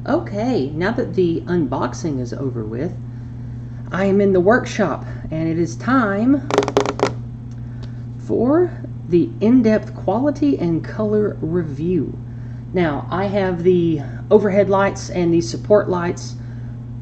Okay, now that the unboxing is over with, I am in the workshop and it is time for the in-depth quality and color review. Now, I have the overhead lights and the support lights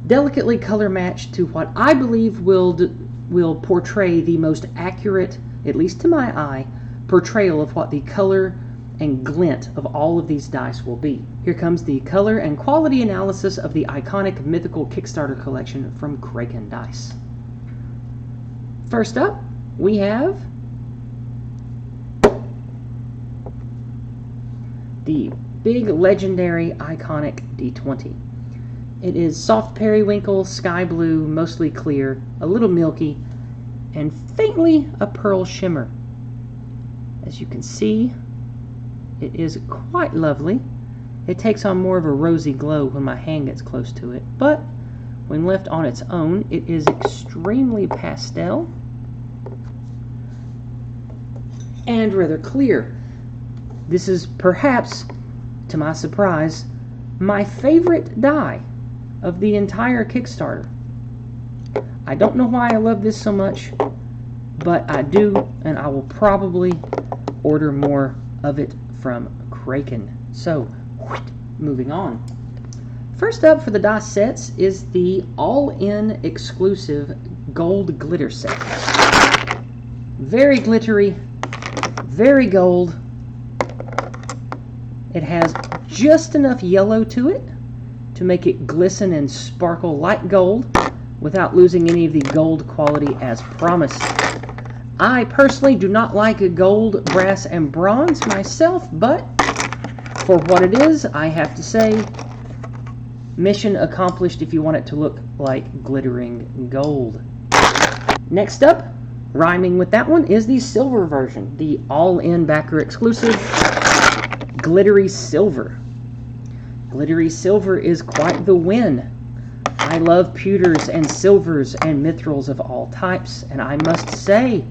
delicately color matched to what I believe will portray the most accurate, at least to my eye, portrayal of what the color and glint of all of these dice will be. Here comes the color and quality analysis of the iconic Mythical Kickstarter collection from Kraken Dice. First up, we have the big, legendary, iconic D20. It is soft periwinkle, sky blue, mostly clear, a little milky, and faintly a pearl shimmer. As you can see, it is quite lovely. It takes on more of a rosy glow when my hand gets close to it, but when left on its own, it is extremely pastel and rather clear. This is perhaps, to my surprise, my favorite die of the entire Kickstarter. I don't know why I love this so much, but I do, and I will probably order more of it from Kraken. So, moving on. First up for the dice sets is the all-in exclusive gold glitter set. Very glittery, very gold. It has just enough yellow to it to make it glisten and sparkle like gold without losing any of the gold quality as promised. I personally do not like gold, brass, and bronze myself, but for what it is, I have to say, mission accomplished if you want it to look like glittering gold. Next up, rhyming with that one, is the silver version, the all-in backer exclusive glittery silver. Glittery silver is quite the win. I love pewters and silvers and mithrils of all types, and I must say,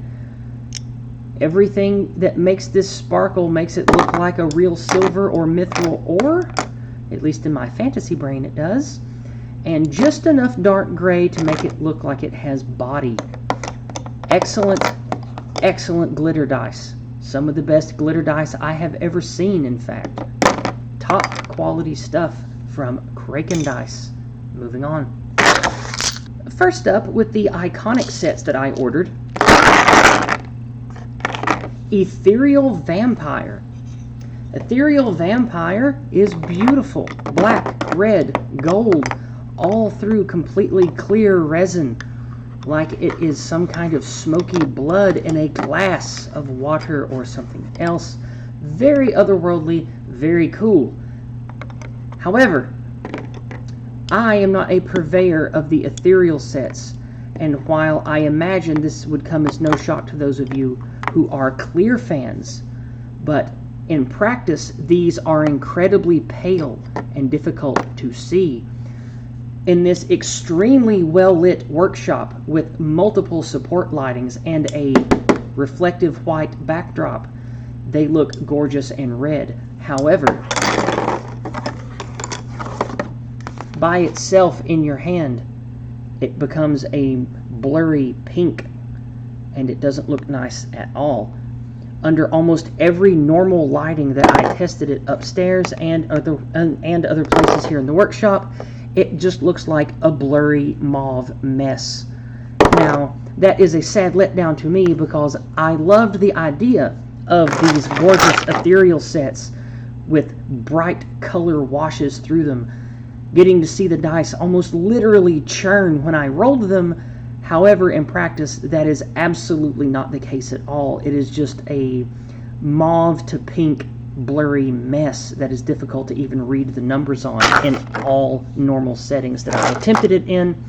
everything that makes this sparkle makes it look like a real silver or mithril ore, at least in my fantasy brain it does, and just enough dark gray to make it look like it has body. Excellent, excellent glitter dice. Some of the best glitter dice I have ever seen, in fact. Top quality stuff from Kraken Dice. Moving on. First up, with the iconic sets that I ordered, Ethereal Vampire. Ethereal Vampire is beautiful. Black, red, gold, all through completely clear resin, like it is some kind of smoky blood in a glass of water or something else. Very otherworldly, very cool. However, I am not a purveyor of the ethereal sets, and while I imagine this would come as no shock to those of you who are clear fans, but in practice these are incredibly pale and difficult to see. In this extremely well-lit workshop with multiple support lightings and a reflective white backdrop, they look gorgeous and red. However, by itself in your hand, it becomes a blurry pink, and it doesn't look nice at all. Under almost every normal lighting that I tested it upstairs and other places here in the workshop, it just looks like a blurry mauve mess. Now, that is a sad letdown to me because I loved the idea of these gorgeous ethereal sets with bright color washes through them, getting to see the dice almost literally churn when I rolled them. However, in practice, that is absolutely not the case at all. It is just a mauve to pink blurry mess that is difficult to even read the numbers on in all normal settings that I attempted it in.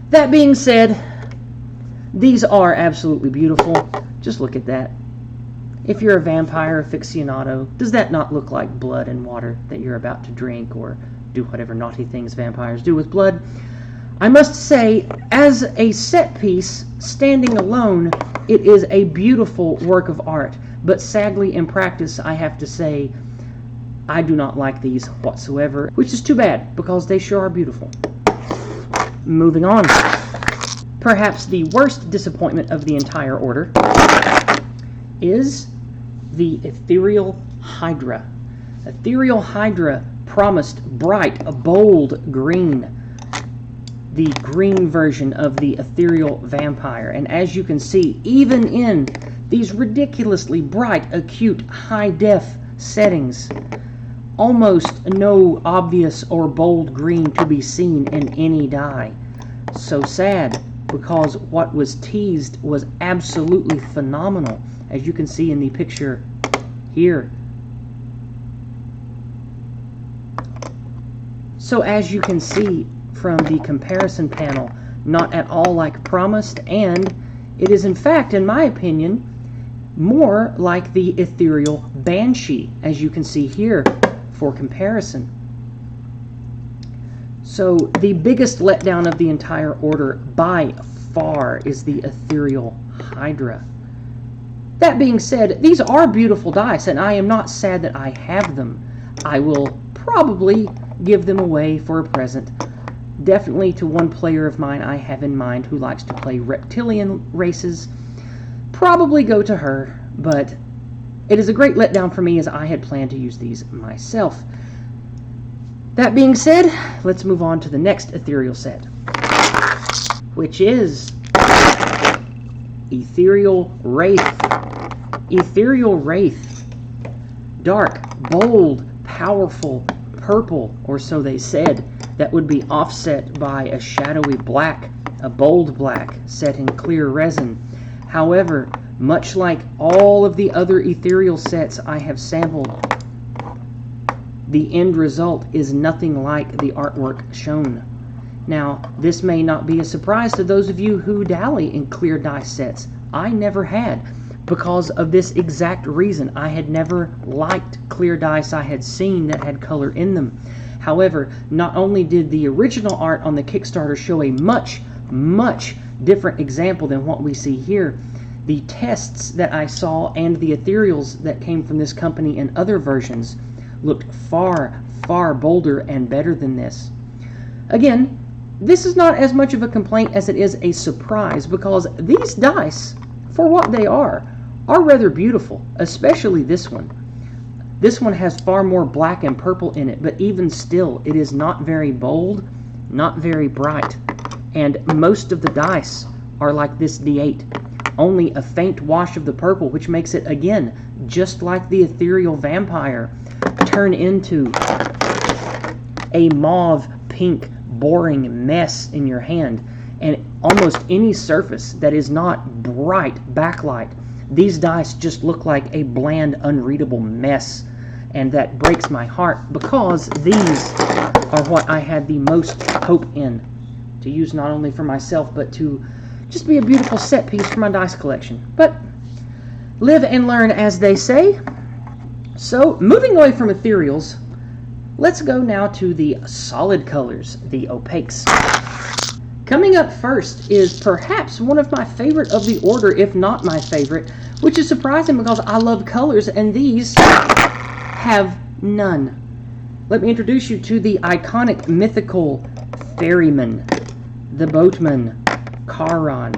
That being said, these are absolutely beautiful. Just look at that. If you're a vampire aficionado, does that not look like blood and water that you're about to drink or do whatever naughty things vampires do with blood? I must say, as a set piece, standing alone, it is a beautiful work of art, but sadly in practice I have to say I do not like these whatsoever, which is too bad, because they sure are beautiful. Moving on. Perhaps the worst disappointment of the entire order is the Ethereal Hydra. Ethereal Hydra promised bright, bold green, the green version of the Ethereal Vampire. And as you can see, even in these ridiculously bright, acute, high-def settings, almost no obvious or bold green to be seen in any die. So sad, because what was teased was absolutely phenomenal, as you can see in the picture here. So as you can see from the comparison panel, not at all like promised, and it is in fact, in my opinion, more like the Ethereal Banshee, as you can see here for comparison. So the biggest letdown of the entire order by far is the Ethereal Hydra. That being said, these are beautiful dice, and I am not sad that I have them. I will probably give them away for a present. Definitely to one player of mine I have in mind who likes to play reptilian races. Probably go to her, but it is a great letdown for me as I had planned to use these myself. That being said, let's move on to the next ethereal set, which is Ethereal Rape. Ethereal Rape. Dark, bold, powerful, purple, or so they said, that would be offset by a shadowy black, a bold black, set in clear resin. However, much like all of the other ethereal sets I have sampled, the end result is nothing like the artwork shown. Now, this may not be a surprise to those of you who dally in clear dice sets. I never had, because of this exact reason. I had never liked clear dice I had seen that had color in them. However, not only did the original art on the Kickstarter show a much, much different example than what we see here, the tests that I saw and the ethereals that came from this company in other versions looked far, far bolder and better than this. Again, this is not as much of a complaint as it is a surprise, because these dice, for what they are rather beautiful, especially this one. This one has far more black and purple in it, but even still, it is not very bold, not very bright, and most of the dice are like this D8. Only a faint wash of the purple, which makes it, again, just like the Ethereal Vampire, turn into a mauve, pink, boring mess in your hand. And almost any surface that is not bright backlight, these dice just look like a bland, unreadable mess. And that breaks my heart, because these are what I had the most hope in, to use not only for myself, but to just be a beautiful set piece for my dice collection. But live and learn, as they say. So, moving away from ethereals, let's go now to the solid colors, the opaques. Coming up first is perhaps one of my favorite of the order, if not my favorite, which is surprising because I love colors, and these have none. Let me introduce you to the iconic mythical Ferryman, the boatman, Charon,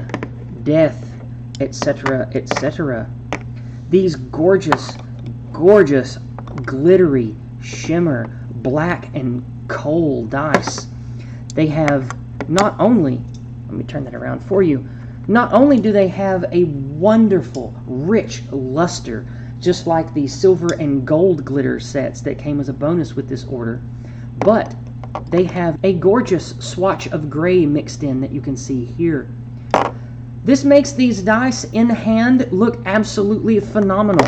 Death, etc., etc. These gorgeous, gorgeous, glittery, shimmer, black and coal dice. They have not only, let me turn that around for you, not only do they have a wonderful, rich luster, just like the silver and gold glitter sets that came as a bonus with this order, but they have a gorgeous swatch of gray mixed in that you can see here. This makes these dice in hand look absolutely phenomenal.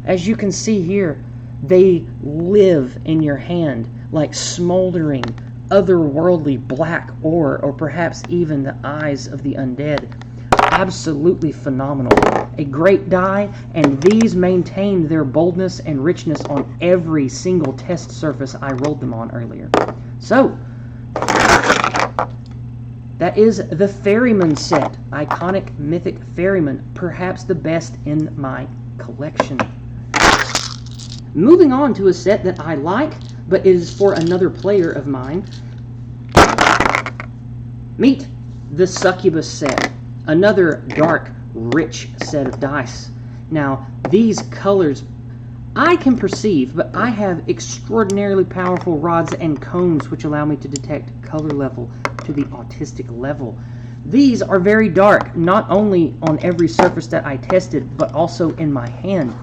As you can see here, they live in your hand like smoldering, otherworldly black ore, or perhaps even the eyes of the undead. Absolutely phenomenal. A great die, and these maintained their boldness and richness on every single test surface I rolled them on earlier. So, that is the Ferryman set. Iconic mythic Ferryman, perhaps the best in my collection. Moving on to a set that I like, but it is for another player of mine. Meet the Succubus set. Another dark, rich set of dice. Now, these colors I can perceive, but I have extraordinarily powerful rods and cones which allow me to detect color level to the autistic level. These are very dark, not only on every surface that I tested, but also in my hand.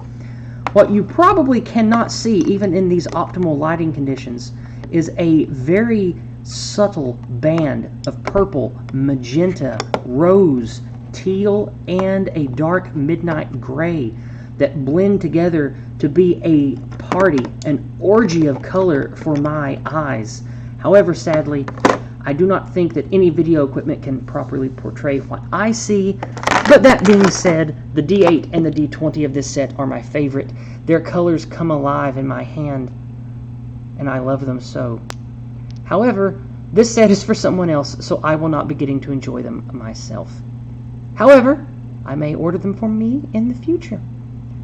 What you probably cannot see, even in these optimal lighting conditions, is a very subtle band of purple, magenta, rose, teal, and a dark midnight gray that blend together to be a party, an orgy of color for my eyes. However, sadly, I do not think that any video equipment can properly portray what I see. But that being said, the D8 and the D20 of this set are my favorite. Their colors come alive in my hand, and I love them so. However, this set is for someone else, so I will not be getting to enjoy them myself. However, I may order them for me in the future.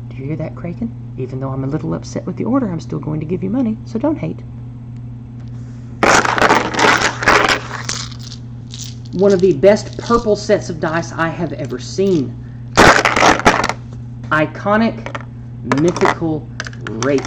Do you hear that, Kraken? Even though I'm a little upset with the order, I'm still going to give you money, so don't hate. One of the best purple sets of dice I have ever seen. Iconic Mythical Rape.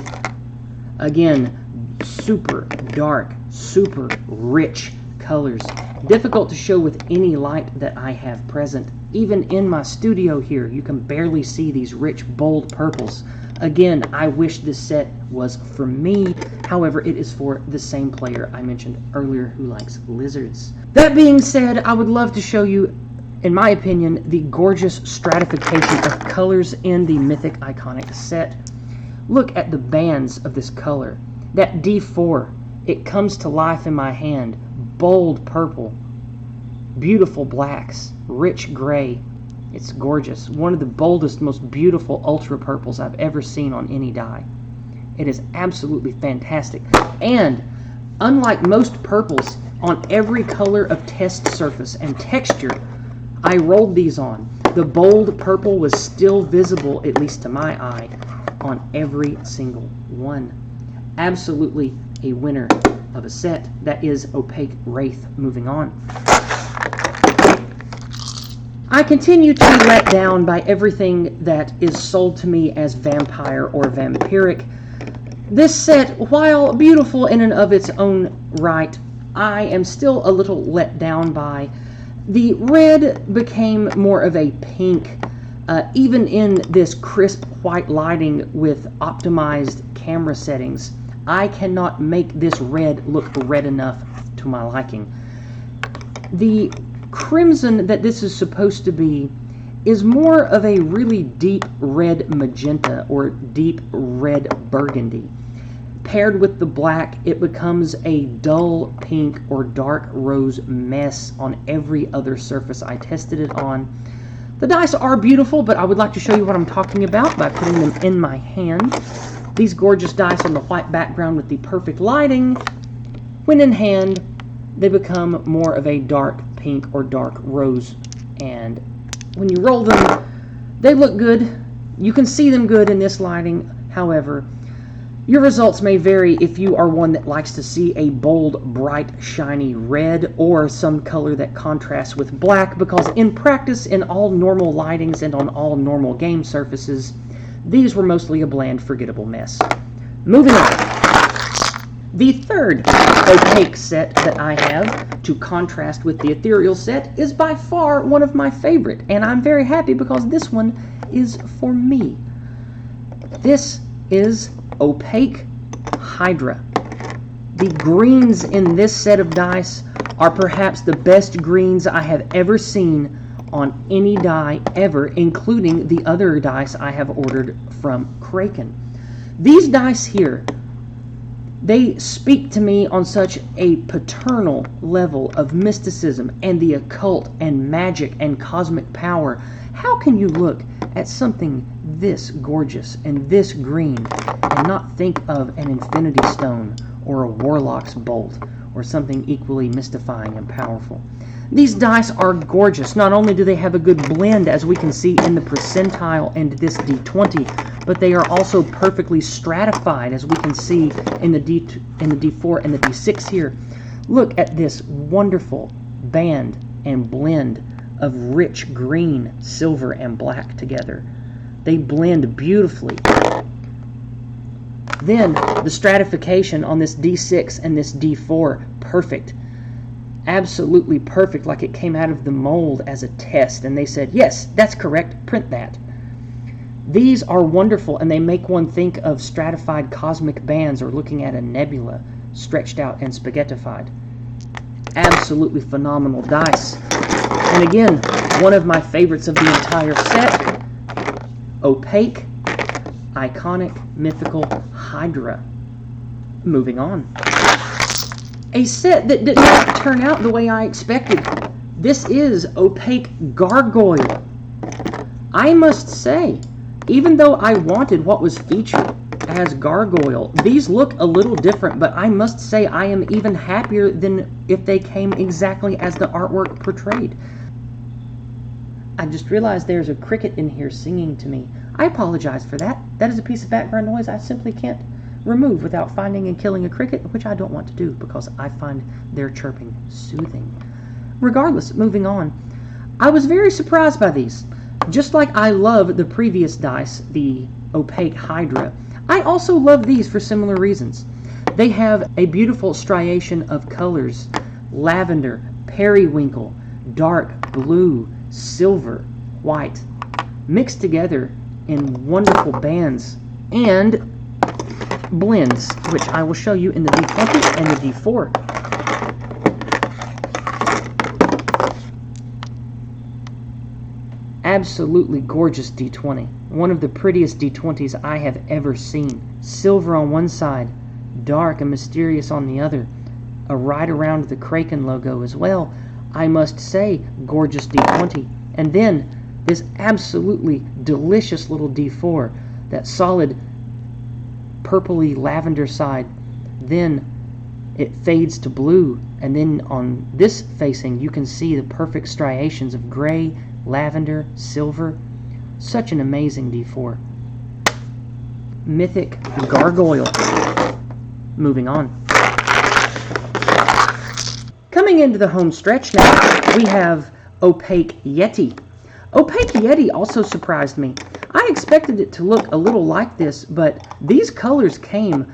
Again, super dark, super rich colors. Difficult to show with any light that I have present. Even in my studio here, you can barely see these rich, bold purples. Again, I wish this set was for me. However, it is for the same player I mentioned earlier who likes lizards. That being said, I would love to show you, in my opinion, the gorgeous stratification of colors in the Mythic Iconic set. Look at the bands of this color. That D4, it comes to life in my hand. Bold purple, beautiful blacks, rich gray. It's gorgeous. One of the boldest, most beautiful ultra purples I've ever seen on any die. It is absolutely fantastic. And unlike most purples, on every color of test surface and texture I rolled these on, the bold purple was still visible, at least to my eye, on every single one. Absolutely a winner of a set. That is Opaque Wraith. Moving on. I continue to be let down by everything that is sold to me as vampire or vampiric. This set, while beautiful in and of its own right, I am still a little let down by. The red became more of a pink, even in this crisp white lighting with optimized camera settings. I cannot make this red look red enough to my liking. The crimson that this is supposed to be is more of a really deep red magenta or deep red burgundy. Paired with the black, it becomes a dull pink or dark rose mess on every other surface I tested it on. The dice are beautiful, but I would like to show you what I'm talking about by putting them in my hand. These gorgeous dice on the white background with the perfect lighting, when in hand, they become more of a dark pink or dark rose. And when you roll them, they look good. You can see them good in this lighting. However, your results may vary if you are one that likes to see a bold, bright, shiny red or some color that contrasts with black, because in practice, in all normal lightings and on all normal game surfaces, these were mostly a bland, forgettable mess. Moving on. The third opaque set that I have to contrast with the ethereal set is by far one of my favorite, and I'm very happy because this one is for me. This is Opaque Hydra. The greens in this set of dice are perhaps the best greens I have ever seen on any die ever, including the other dice I have ordered from Kraken. These dice here, they speak to me on such a paternal level of mysticism and the occult and magic and cosmic power. How can you look at something this gorgeous and this green and not think of an infinity stone or a warlock's bolt or something equally mystifying and powerful? These dice are gorgeous. Not only do they have a good blend, as we can see in the percentile and this D20, but they are also perfectly stratified, as we can see in the D4 and the D6 here. Look at this wonderful band and blend of rich green, silver, and black together. They blend beautifully. Then the stratification on this D6 and this D4, perfect. Absolutely perfect, like it came out of the mold as a test, and they said, yes, that's correct, print that. These are wonderful, and they make one think of stratified cosmic bands or looking at a nebula stretched out and spaghettified. Absolutely phenomenal dice. And again, one of my favorites of the entire set, Opaque, Iconic, Mythical Hydra. Moving on. A set that did not turn out the way I expected. This is Opaque Gargoyle. I must say, even though I wanted what was featured as Gargoyle, these look a little different, but I must say I am even happier than if they came exactly as the artwork portrayed. I just realized there's a cricket in here singing to me. I apologize for that. That is a piece of background noise I simply can't remove without finding and killing a cricket, which I don't want to do because I find their chirping soothing. Regardless, moving on. I was very surprised by these. Just like I love the previous dice, the Opaque Hydra, I also love these for similar reasons. They have a beautiful striation of colors: lavender, periwinkle, dark blue, silver, white, mixed together in wonderful bands and blends, which I will show you in the D20 and the D4. Absolutely gorgeous D20. One of the prettiest D20s I have ever seen. Silver on one side, dark and mysterious on the other. A right around the Kraken logo as well. I must say, gorgeous D20. And then this absolutely delicious little D4, that solid purpley lavender side. Then it fades to blue, and then on this facing you can see the perfect striations of gray, lavender, silver. Such an amazing D4. Mythic Gargoyle. Moving on. Coming into the home stretch now, we have Opaque Yeti. Opaque Yeti also surprised me. I expected it to look a little like this, but these colors came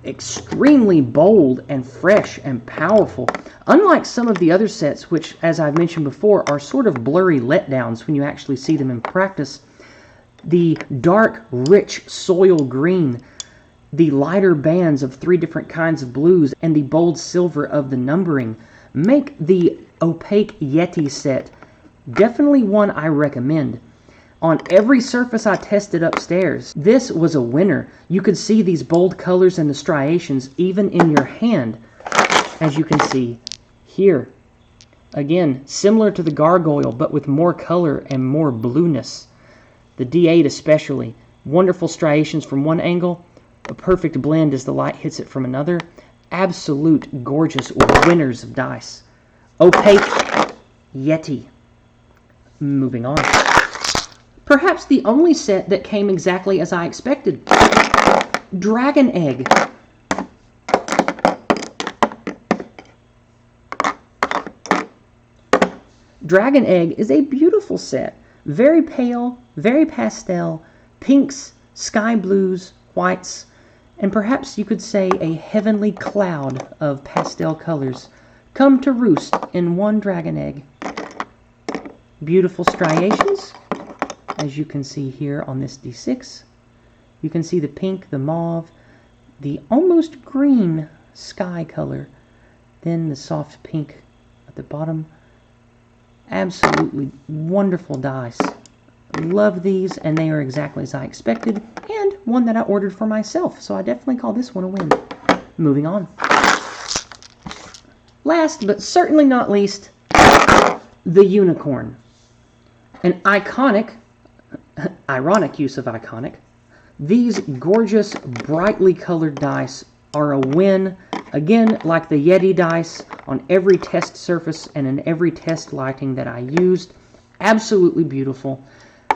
extremely bold and fresh and powerful. Unlike some of the other sets, which, as I've mentioned before, are sort of blurry letdowns when you actually see them in practice, the dark, rich soil green, the lighter bands of 3 different kinds of blues, and the bold silver of the numbering make the Opaque Yeti set definitely one I recommend. On every surface I tested upstairs, this was a winner. You could see these bold colors and the striations even in your hand, as you can see here. Again, similar to the Gargoyle, but with more color and more blueness. The D8 especially. Wonderful striations from one angle, a perfect blend as the light hits it from another. Absolute gorgeous winners of dice. Opaque Yeti. Moving on. Perhaps the only set that came exactly as I expected. Dragon Egg. Dragon Egg is a beautiful set. Very pale, very pastel, pinks, sky blues, whites, and perhaps you could say a heavenly cloud of pastel colors come to roost in one dragon egg. Beautiful striations, as you can see here on this D6. You can see the pink, the mauve, the almost green sky color, then the soft pink at the bottom. Absolutely wonderful dice. Love these, and they are exactly as I expected, and one that I ordered for myself, so I definitely call this one a win. Moving on. Last, but certainly not least, the Unicorn. An iconic, ironic use of iconic. These gorgeous, brightly colored dice are a win. Again, like the Yeti dice, on every test surface and in every test lighting that I used. Absolutely beautiful.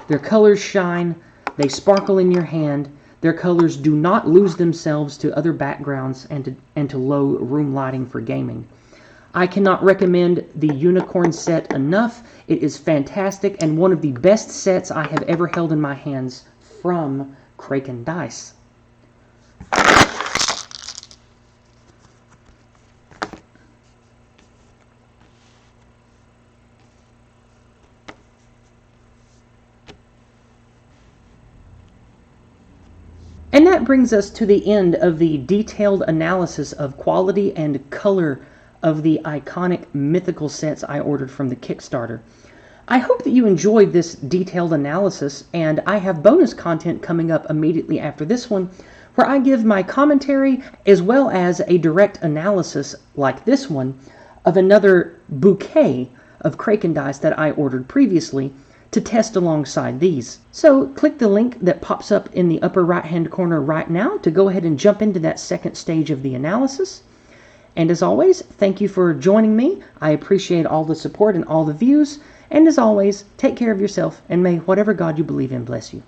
Their colors shine. They sparkle in your hand. Their colors do not lose themselves to other backgrounds and to low room lighting for gaming. I cannot recommend the Unicorn set enough. It is fantastic and one of the best sets I have ever held in my hands from Kraken Dice. And that brings us to the end of the detailed analysis of quality and color of the iconic mythical sets I ordered from the Kickstarter. I hope that you enjoyed this detailed analysis, and I have bonus content coming up immediately after this one, where I give my commentary as well as a direct analysis, like this one, of another bouquet of Kraken dice that I ordered previously to test alongside these. So click the link that pops up in the upper right hand corner right now to go ahead and jump into that second stage of the analysis. And as always, thank you for joining me. I appreciate all the support and all the views. And as always, take care of yourself, and may whatever God you believe in bless you.